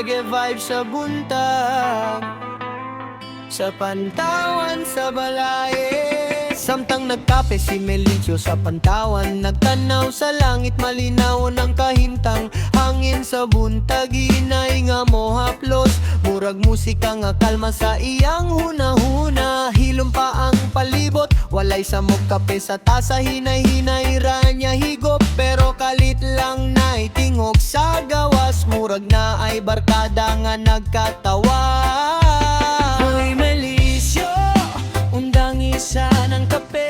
reggae vibe sa buntag, sa Pantawan, sa Balaye. Samtang nagkape si Melicio sa Pantawan, nagtanaw sa langit, malinaw ng kahimtang. Hangin sa buntag, inay nga mo haplos, murag musika nga kalma sa iyang hunahuna. Hilom pa ang palibot, walay samok kape sa tasa, hinay-hinay ra niya higop. Pero kalit lang na tingog sa gawas, murag na ay barkada nga nagkatawa. Hoy Melicio, undang isa ng kape,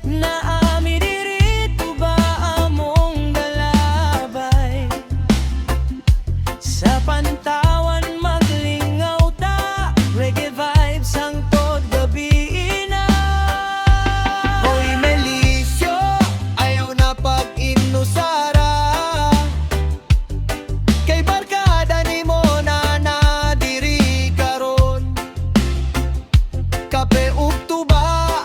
naami dirito ba among galabay? Sa Pantawan maglingaw ta, reggae vibes ang tod gabi na. Hoy Melicio, ayaw na pag-inusara, kay barkada ni mo na nadiri karon. Kape ug tuba,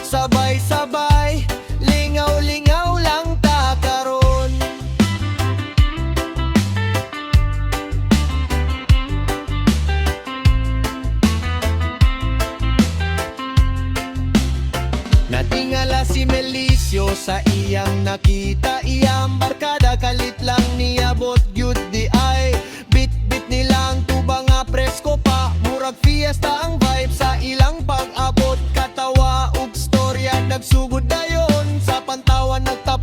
sabay-sabay, lingaw-lingaw lang ta karon. Natingala si Melicio sa iyang nakita, iyang barkada kalit lang niabot gyud di ay. Bit-bit nilang tuba nga presko pa, murag fiesta ang vibe sa ilang pag-abot. Katawa ug storya nagsugod dayon, sa Pantawan nagtap